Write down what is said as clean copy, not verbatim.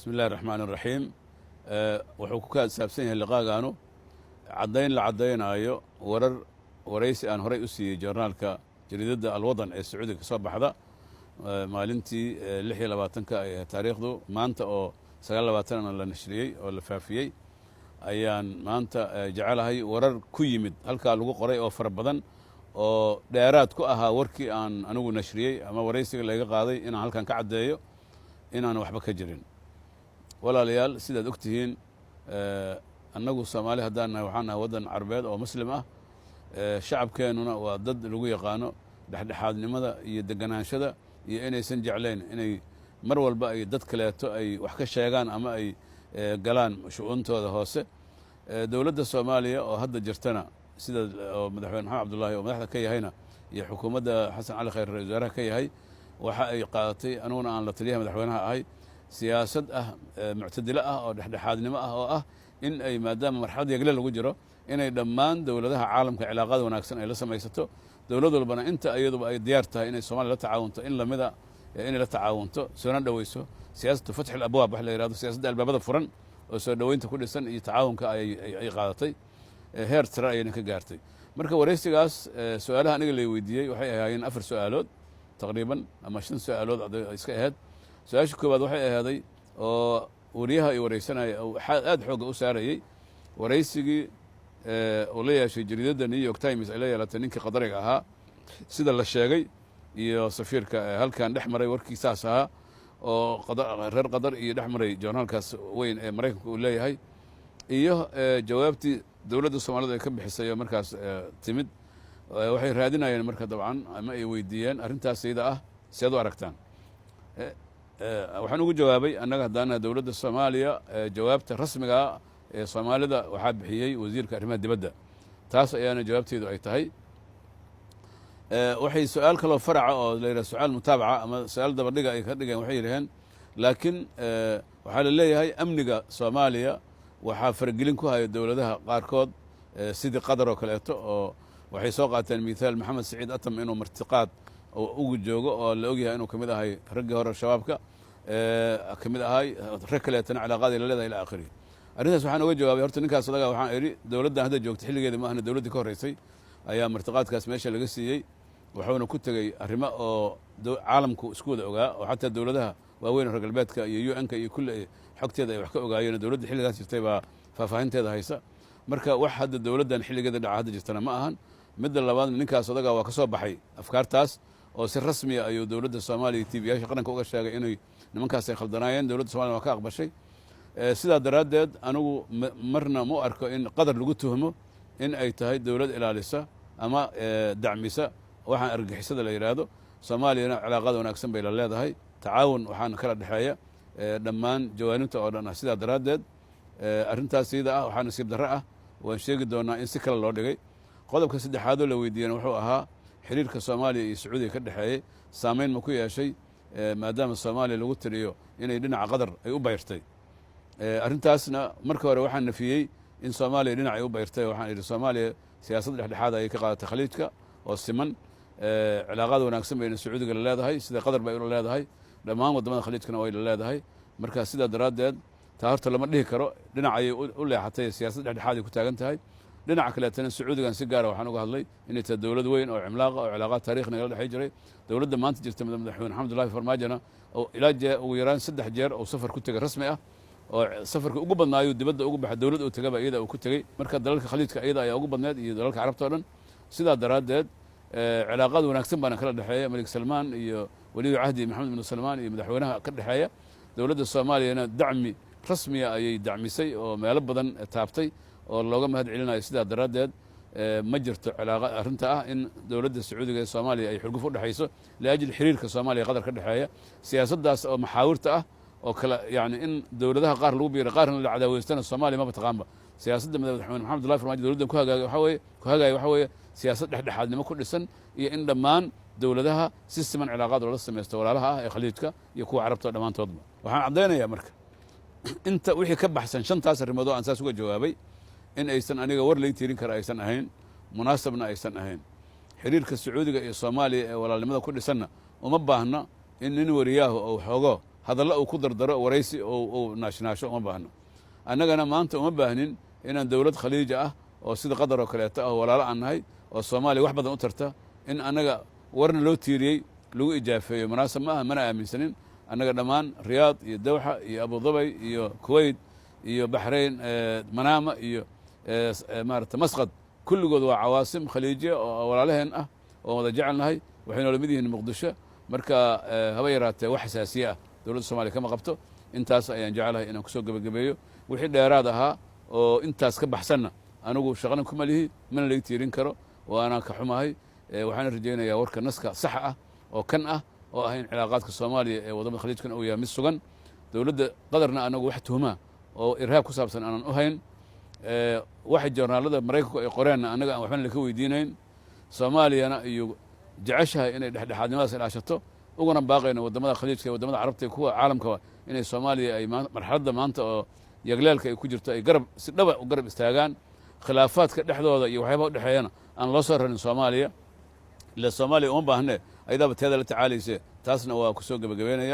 بسم الله الرحمن الرحيم wuxuu ku kaadsaabsan yahay liqaagaanu caddayn la caddaynayo waraysi aan horay u siiyey joornaalka jariidadda alwadan ee sacuudiga ka soo baxda maalintii 26ka ay taariikhdu maanta oo 29na la nashriyey oo la faafiyey ayaan maanta jecelahay warar ku yimid halkaa lagu qoray oo fara badan oo dheeraad ku ahaa warkii aan anigu nashriyey ama waraysiga layga qaaday inaan halkan ka caddeeyo inaan waxba ka jirin walaalayaal sidaad og tihiin annagu soomaali haddaan nahay waxaan nahay waddan carbeed oo muslim ah shacabkeennuna waa dad lagu yaqaano dhexdhexaadnimada iyo deganaanshada iyo inaysan jeclayn inay mar walba ay dad kaleeto ay wax ka sheegaan ama ay galaan shu'uuntooda hoose dowladda soomaaliya oo hadda jirtana sida oo madaxweyne maxamed cabdullaahi oo madaxda ka yahayna iyo xukuumadda xasan cali khayr ra-iisul wasaaraha ka yahay waxa ay qaadatay aniguna aan la taliyaha madaxweynaha ahay siyaasad ah muctadilo ah oo dhexdhexaadnimo ah oo ah in ay maadaama marxalad yegle lagu jiro inay dhammaan dowladaha caalamka cilaaqada wanaagsan ay la samaysato dowlad walbana inta iyaduba ay diyaar tahay inay soomaaliya la tacaawunto in lamida inay la tacaawunto soona dhoweyso siyaasatu fatxi alabwaab wax la yihahdo siyaasadda albaabada furan oo soo dhoweynta ku dhisan iyo tacaawunka ay qaadatay heer tira ayayna ka gaartay marka waraysigaas su-aalaha aniga lay weydiiyey waxay ahaayeen 4 su-aalood taqriiban ama 5 su-aalood iska ahayd su-aasha koowaad waxay ahaaday oo wariyaha ay waraysanaya aad xoogga u saarayey waraysigii uu la yeeshay jariidadda new york times ay la yeelatay ninkii qadariga ahaa sida la sheegay iyo safiirka halkan dhex maray warkii saas ahaa oo reer qadar iyo dhex maray joornaalkaas weyn ee maraykanka uu leeyahay iyo jawaabtii dowladda soomaalida ay ka bixisay oo markaas timid waxay raadinayeen marka dabcan ama ay weydiiyeen arrintaas iyada ah si aad u aragtaan waxaan ugu jawaabay annaga haddaana dowladda soomaaliya jawaabta rasmigaa ee soomaalida waxaa bixiyey wasiirka arrimaha dibadda taas ayaana jawaabteedu ay tahay waxay su-aal kaloo faraca oo la yidhaha su-aal mutaabaca ama su-aal dabadhiga ay ka dhigeen waxay yidhaheen laakiin waxaa la leeyahay amniga soomaaliya waxaa faragelin ku haya dowladaha qaarkood sidii qatar oo kaleeto oo waxay soo qaateen mithaal maxamed saciid atam inuu martiqaad ugu joogo oo la ogyahay inuu ka mid ahay raggii hore shabaabka ka mid ahay rag kaleetana cilaaqaadii la leedahay ila akhirihi arrintaas waxaan uga jawaabay horta ninkaas adaga waxaan idhi dowladdan hadda joogta xilligeeda ma ahna dowladdii ka horreysay ayaa martiqaadkaas meesha laga siiyey wuxuuna ku tegey arrimo oo caalamku isku wada ogaa oo xataa dowladaha waaweyn reer galbeedka iyo un-ka iyo kulle xogteeda ay wax ka ogaayeen dowladda xilligaas jirtay baa faahfaahinteeda haysa marka wax hadda dowladdan xilligeeda dhaca hadda jirtana ma ahan midda labaadna ninkaas odaga waa ka soo baxay afkaartaas oo si rasmiya ayuu dowladda soomaaliya tvyaasha qaranka uga sheegay inay nimankaas ay khaldanaayeen dowladda somaliyana waa ka aqbashay sidaa daraaddeed anigu marna mu arko in qadar lagu tuhmo in ay tahay dowlad ilaalisa ama dacmisa waxaan argagixisada la yidhaahdo soomaaliyana cilaaqada wanaagsan bay la leedahay tacaawun waxaana kala dhexeeya dhammaan jawaanibta oo dhan ah sidaa daraaddeed arrintaas iyada ah waxaa nasiib darro ah waan sheegi doonaa in si kale loo dhigay qodobka saddexaadoo la weydiiyena wuxuu ahaa xiriirka soomaaliya iyo sacuudiga ka dhexeeyey saamayn ma ku yeeshay maadaama soomaaliya lagu tiriyo inay dhinaca qadar ay u bayrtay arrintaasna marka hore waxaan nafiyey in soomaaliya dhinac ay u bayrtay waxaan idhi soomaaliya siyaasad dhexdhexaada ayay ka qaadatay khaliijka oo siman cilaaqada wanaagsan bayna sacuudiga la leedahay sida qadar bay ula leedahay dhammaan waddamada khaliijkana way la leedahay marka sidaa daraaddeed taa horta lama dhihi karo dhinac ayay u leexatay siyaasad dhexdhexaad ay ku taagan tahay dhinaca kaleetana sacuudigan si gaara waxaan uga hadlay inay tahay dowlad weyn oo cimlaaqa oo cilaaqaad taarikh nagala dhexey jiray dowladda maanta jirta madaxweyne maxamedullahi farmaajona oo ilaa ugu yaraan 3 jeer oo safar ku tegay rasmi ah oo safarkii ugu badnaayuu dibadda ugu baxay dowlad uu tegaba iyada uu ku tegey marka dalalka khaliijka iyada ayaa ugu badneed iyo dalalka carabta o dhan sidaa daraaddeed cilaaqaad wanaagsan baana kala dhexeeya malik salmaan iyo weliyu cahdi maxamed ibnu salmaan iyo madaxweynaha ka dhexeeya dowladda soomaaliyana dacmi rasmiya ayay dacmisay oo meelo badan taabtay oo looga mahad celinayo sidaa daraaddeed ma jirto cilaaqa arrinta ah in dowladda sacuudiga ee soomaaliya ay xurguf u dhexayso liajli xiriirka soomaaliya qadar ka dhexeeya siyaasaddaas oo maxaawirta ah oo kale yani in dowladaha qaar lagu biiray qaarna la cadaaweystana soomaaliya maba taqaanba siyaasadda madaxweyne maxamedullahi farmaajo dowladdan ku hagaaya waxa weeye siyaasad dhexdhexaadnimo ku dhisan iyo in dhammaan dowladaha si siman cilaaqaad loola samaysto walaalaha ah ee khaliijka iyo kuwa carabta dhammaantoodba waxaan caddaynayaa marka inta wixii ka baxsan 5taas arrimood oo aan saas uga jawaabay in aysan aniga war lay tirin kara aysan ahayn munaasabna aysan ahayn xiriirka sacuudiga iyo soomaaliya ee walaalnimada ku dhisanna uma baahna in nin wariyaahu ou xoogo hadalla uu ku dardaro waraysi uu naashnaasho uma baahno annagana maanta uma baahnin inaan dowlad khaliija ah oo sida qatar oo kaleeto ah walaalo aan nahay oo soomaaliya wax badan u tarta in annaga warna loo tiiriyey lagu ijaafeeyo munaasab ma aha mana aaminsanin annaga dhammaan riyaad iyo dawxa iyo abudabay iyo kuwait iyo baxrayn manaama iyo maarata masqad kulligood waa cawaasim khaliijiya oo walaalaheen ah oo wada jecelnahay waxay noola mid yihiin muqdisho marka haba yaraatee wax xasaasiye ah dowladda soomaliya kama qabto intaas ayaan jecelahay inaan kusoo gebagabeeyo wixii dheeraad ahaa oo intaas ka baxsanna anigu shaqana kuma lihi mana laga tiirin karo waana ka xumahay waxaana rajaynayaa warka naska saxa ah oo kan ah oo ah in cilaaqaadka soomaaliya ee wadamada khaliijkan uu yahay mid sugan dowladda qadarna anagu wax tuhmaa oo irhaab ku saabsan aanan u hayn waxa joornaalada maraykanku ay qoreenna annaga aan waxbana laka weydiinayn soomaaliyana iyo jeceshahay inay dhexdhexaadnimadaas ilaashato uguna baaqayno wadamada khaliijka iyo wadamada carabta iyo kuwa caalamkaba inay soomaaliya ay marxaladda maanta oo yagleelka ay ku jirto ay garab si dhaba u garab istaagaan khilaafaadka dhexdooda iyo waxyaabaha udhexeeyana aan loo soo rarin soomaaliya ila soomaaliya uma baahne ayadaaba teeda la tacaalayse taasna waa kusoo gebagabeynaya